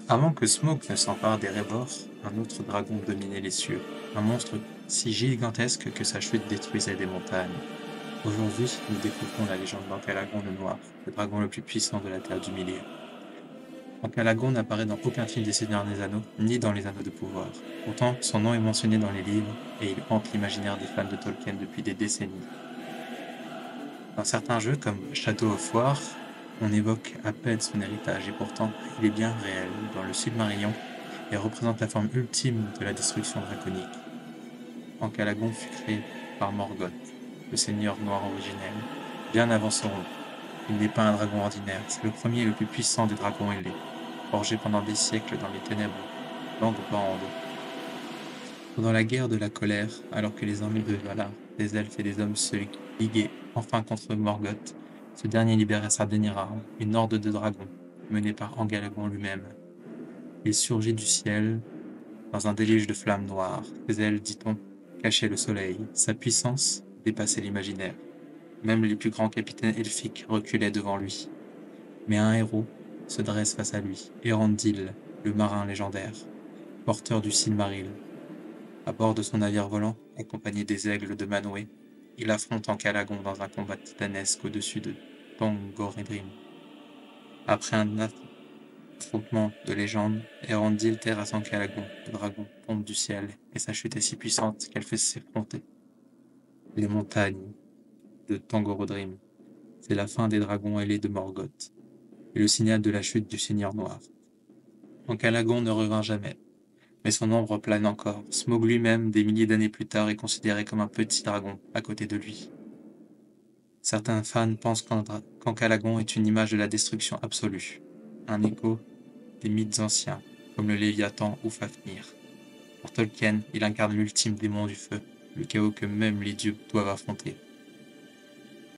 Avant que Smoke ne s'empare d'Erebor, un autre dragon dominait les cieux, un monstre si gigantesque que sa chute détruisait des montagnes. Aujourd'hui, nous découvrons la légende d'Encalagon le Noir, le dragon le plus puissant de la Terre du Milieu. Encalagon n'apparaît dans aucun film des Seigneurs des Anneaux, ni dans les Anneaux de Pouvoir. Pourtant, son nom est mentionné dans les livres, et il hante l'imaginaire des fans de Tolkien depuis des décennies. Dans certains jeux, comme Shadow of War, on évoque à peine son héritage, et pourtant, il est bien réel dans le Silmarillion, et représente la forme ultime de la destruction draconique. Encalagon fut créé par Morgoth, le seigneur noir originel, bien avant Sauron. Il n'est pas un dragon ordinaire, c'est le premier et le plus puissant des dragons ailés, forgé pendant des siècles dans les ténèbres, longue bande. Pendant la guerre de la colère, alors que les armées de Valar, des elfes et des hommes se liguaient enfin contre Morgoth, ce dernier libéra sa dernière arme, une horde de dragons, menée par Encalagon lui-même. Il surgit du ciel, dans un déluge de flammes noires. Ses ailes, dit-on, cachaient le soleil. Sa puissance dépassait l'imaginaire. Même les plus grands capitaines elfiques reculaient devant lui. Mais un héros se dresse face à lui, Erendil, le marin légendaire, porteur du Silmaril. À bord de son navire volant, accompagné des aigles de Manwë, il affronte Encalagon dans un combat titanesque au-dessus de Thangorodrim. Après un affrontement de légende, Erendil terrasse Encalagon, le dragon tombe du ciel, et sa chute est si puissante qu'elle fait s'effronter les montagnes de Thangorodrim. C'est la fin des dragons ailés de Morgoth, et le signal de la chute du Seigneur Noir. Encalagon ne revint jamais, mais son ombre plane encore. Smaug lui-même, des milliers d'années plus tard, est considéré comme un petit dragon à côté de lui. Certains fans pensent qu'Encalagon est une image de la destruction absolue, un écho des mythes anciens, comme le Léviathan ou Fafnir. Pour Tolkien, il incarne l'ultime démon du feu, le chaos que même les dieux doivent affronter.